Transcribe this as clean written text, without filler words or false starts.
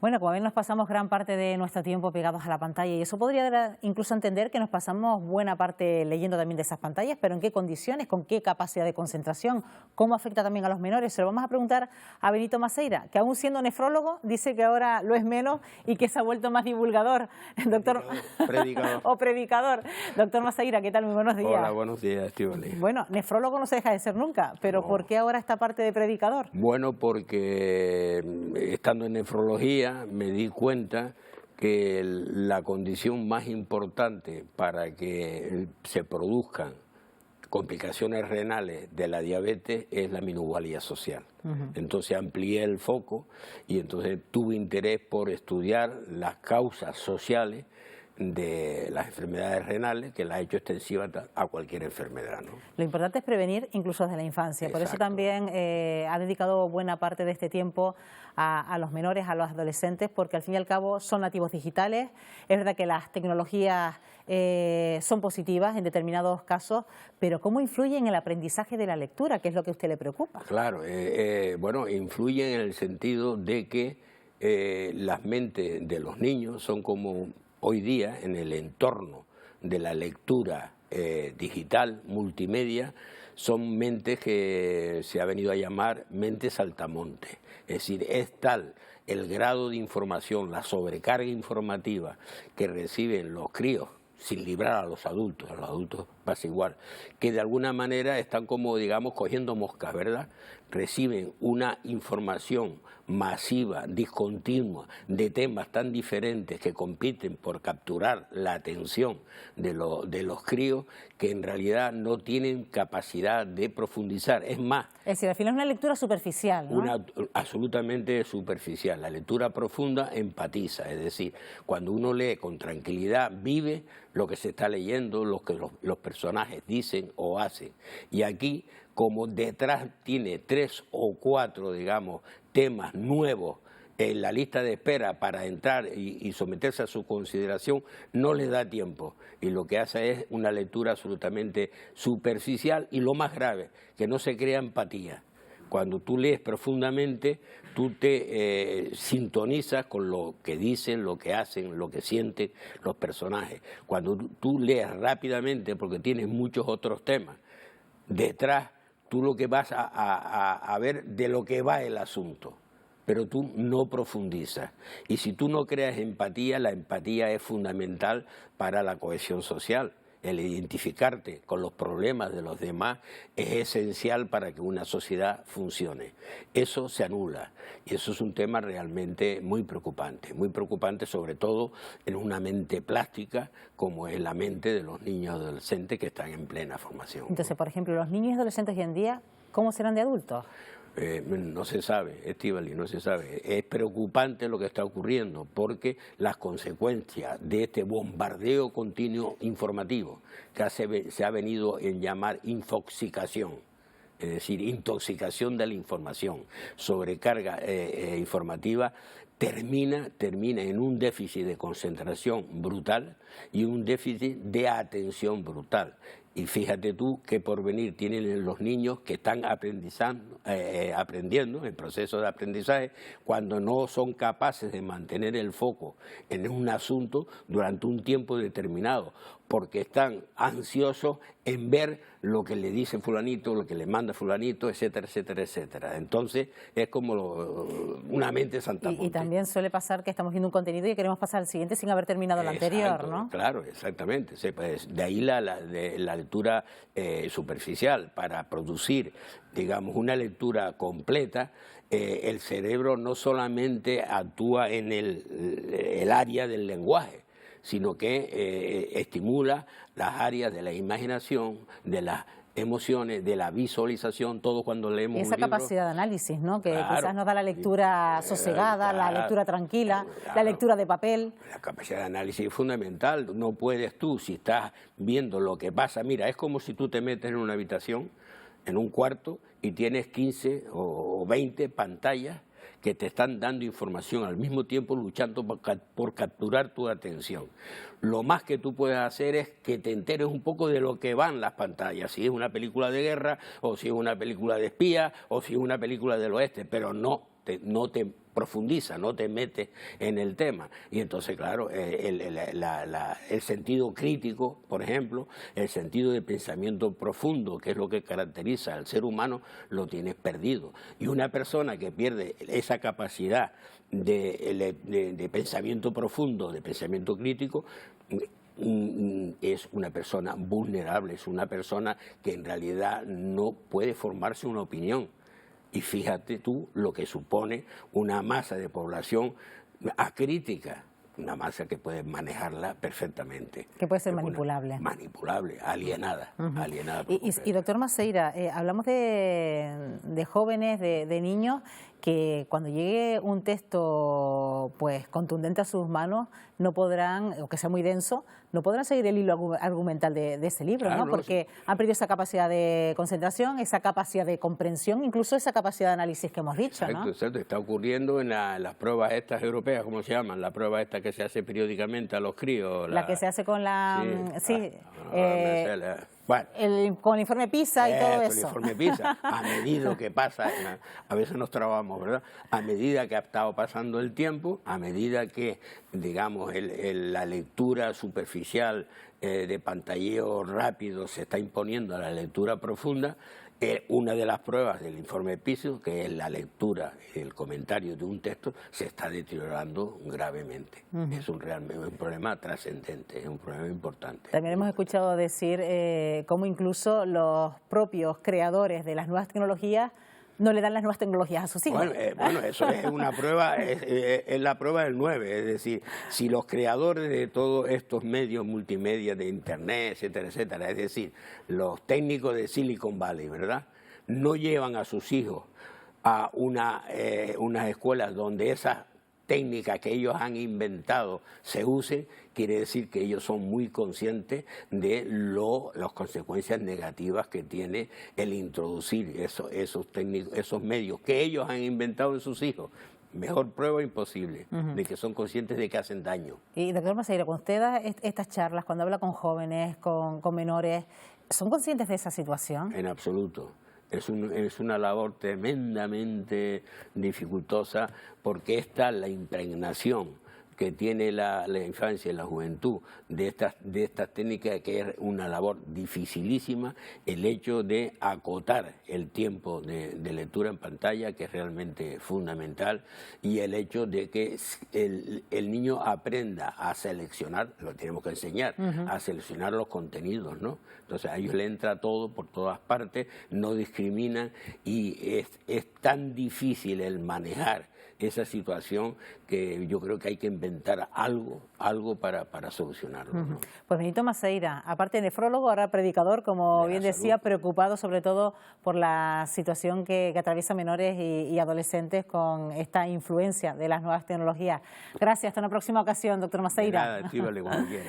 Bueno, como ven, nos pasamos gran parte de nuestro tiempo pegados a la pantalla y eso podría dar incluso a entender que nos pasamos buena parte leyendo también de esas pantallas, pero ¿en qué condiciones? ¿Con qué capacidad de concentración? ¿Cómo afecta también a los menores? Se lo vamos a preguntar a Benito Maceira, que aún siendo nefrólogo dice que ahora lo es menos y que se ha vuelto más divulgador. Doctor... Predicador. o predicador. Doctor Maceira, ¿qué tal? Muy buenos días. Hola, buenos días, Estíbaliz. Bueno, nefrólogo no se deja de ser nunca, pero No. ¿por qué ahora esta parte de predicador? Bueno, porque estando en nefrología me di cuenta que la condición más importante para que se produzcan complicaciones renales de la diabetes es la minusvalía social. Entonces amplié el foco y entonces tuve interés por estudiar las causas sociales de las enfermedades renales, que las he hecho extensivas a cualquier enfermedad, ¿no? Lo importante es prevenir incluso desde la infancia. Exacto. Por eso también ha dedicado buena parte de este tiempo a los menores, a los adolescentes, porque al fin y al cabo son nativos digitales. Es verdad que las tecnologías son positivas en determinados casos, pero ¿cómo influyen en el aprendizaje de la lectura? ¿Qué es lo que a usted le preocupa? Claro, bueno, influyen en el sentido de que las mentes de los niños son como hoy día en el entorno de la lectura digital, multimedia, son mentes que se ha venido a llamar mentes saltamontes. Es decir, es tal el grado de información, la sobrecarga informativa que reciben los críos, sin librar a los adultos pasa igual, que de alguna manera están como, digamos, cogiendo moscas, ¿verdad? Reciben una información masiva, discontinua, de temas tan diferentes que compiten por capturar la atención de los críos, que en realidad no tienen capacidad de profundizar. Es más, es decir, al final es una lectura superficial, ¿no? Absolutamente superficial. La lectura profunda empatiza, es decir, cuando uno lee con tranquilidad, vive lo que se está leyendo, lo que los personajes dicen o hacen. Y aquí, como detrás tiene 3 o 4, digamos, temas nuevos en la lista de espera para entrar y someterse a su consideración, no le da tiempo. Y lo que hace es una lectura absolutamente superficial y lo más grave, que no se crea empatía. Cuando tú lees profundamente, tú te sintonizas con lo que dicen, lo que hacen, lo que sienten los personajes. Cuando tú lees rápidamente, porque tienes muchos otros temas, detrás tú lo que vas a ver de lo que va el asunto, pero tú no profundizas. Y si tú no creas empatía, la empatía es fundamental para la cohesión social. El identificarte con los problemas de los demás es esencial para que una sociedad funcione. Eso se anula y eso es un tema realmente muy preocupante sobre todo en una mente plástica como es la mente de los niños y adolescentes que están en plena formación. Entonces, por ejemplo, los niños y adolescentes hoy en día, ¿cómo serán de adultos? No se sabe, Estíbaliz, no se sabe. Es preocupante lo que está ocurriendo porque las consecuencias de este bombardeo continuo informativo que se ha venido a llamar infoxicación, es decir, intoxicación de la información, sobrecarga informativa, termina en un déficit de concentración brutal y un déficit de atención brutal. Y fíjate tú qué porvenir tienen los niños que están aprendiendo, en proceso de aprendizaje, cuando no son capaces de mantener el foco en un asunto durante un tiempo determinado, porque están ansiosos en ver lo que le dice fulanito, lo que le manda fulanito, etcétera, etcétera, etcétera. Entonces es como una mente saltamonte. Y también suele pasar que estamos viendo un contenido y queremos pasar al siguiente sin haber terminado el anterior, ¿no? Claro, exactamente. De ahí la lectura superficial. Para producir, digamos, una lectura completa, el cerebro no solamente actúa en el área del lenguaje, sino que estimula las áreas de la imaginación, de las emociones, de la visualización, todo cuando leemos un libro. Esa capacidad de análisis, ¿no? Que claro, quizás nos da la lectura sosegada, la lectura tranquila, la lectura de papel. La capacidad de análisis es fundamental. No puedes tú, si estás viendo lo que pasa, mira, es como si tú te metes en una habitación, en un cuarto, y tienes 15 o 20 pantallas que te están dando información al mismo tiempo, luchando por capturar tu atención. Lo más que tú puedes hacer es que te enteres un poco de lo que van las pantallas, si es una película de guerra, o si es una película de espía, o si es una película del oeste, pero no te profundiza, no te metes en el tema. Y entonces, claro, el sentido crítico, por ejemplo, el sentido de pensamiento profundo, que es lo que caracteriza al ser humano, lo tienes perdido. Y una persona que pierde esa capacidad de pensamiento profundo, de pensamiento crítico, es una persona vulnerable, es una persona que en realidad no puede formarse una opinión. Y fíjate tú lo que supone una masa de población acrítica, una masa que puede manejarla perfectamente. Que puede ser manipulable. Manipulable, alienada. Alienada y doctor Maceira, hablamos de jóvenes, de niños, que cuando llegue un texto pues contundente a sus manos no podrán, o que sea muy denso, no podrán seguir el hilo argumental de ese libro, claro, ¿no? Porque han perdido esa capacidad de concentración, esa capacidad de comprensión, incluso esa capacidad de análisis que hemos dicho, exacto, ¿no? Exacto, está ocurriendo en las pruebas estas europeas, ¿cómo se llaman? La prueba esta que se hace periódicamente a los críos. La que se hace con la... Bueno, con el informe PISA y todo eso. El informe PISA, a medida que pasa, a veces nos trabamos, ¿verdad? A medida que ha estado pasando el tiempo, a medida que, digamos, la lectura superficial de pantalleo rápido se está imponiendo a la lectura profunda, una de las pruebas del informe PISA, que es la lectura, el comentario de un texto, se está deteriorando gravemente. Es un problema trascendente, es un problema importante. También hemos escuchado decir cómo incluso los propios creadores de las nuevas tecnologías no le dan las nuevas tecnologías a sus hijos. Bueno, eso es una prueba, es la prueba del 9, es decir, si los creadores de todos estos medios multimedia de Internet, etcétera, etcétera, es decir, los técnicos de Silicon Valley, ¿verdad?, no llevan a sus hijos a unas escuelas donde esas técnicas que ellos han inventado se usen, quiere decir que ellos son muy conscientes de las consecuencias negativas que tiene el introducir esos medios que ellos han inventado en sus hijos. Mejor prueba imposible de que son conscientes de que hacen daño. Y doctor Maceira, cuando usted da estas charlas, cuando habla con jóvenes, con menores, ¿son conscientes de esa situación? En absoluto. Es una labor tremendamente dificultosa porque esta la impregnación que tiene la infancia y la juventud de estas técnicas, que es una labor dificilísima, el hecho de acotar el tiempo de lectura en pantalla, que es realmente fundamental, y el hecho de que el niño aprenda a seleccionar, lo tenemos que enseñar, a seleccionar los contenidos, ¿no? Entonces a ellos le entra todo por todas partes, no discriminan, y es tan difícil el manejar esa situación que yo creo que hay que inventar algo para solucionarlo, ¿no? Pues Benito Maceira, aparte de nefrólogo, ahora predicador, como bien decía, preocupado sobre todo por la situación que atraviesa menores y adolescentes con esta influencia de las nuevas tecnologías. Gracias, hasta una próxima ocasión, doctor Maceira. De nada, escríbale cuando quiera.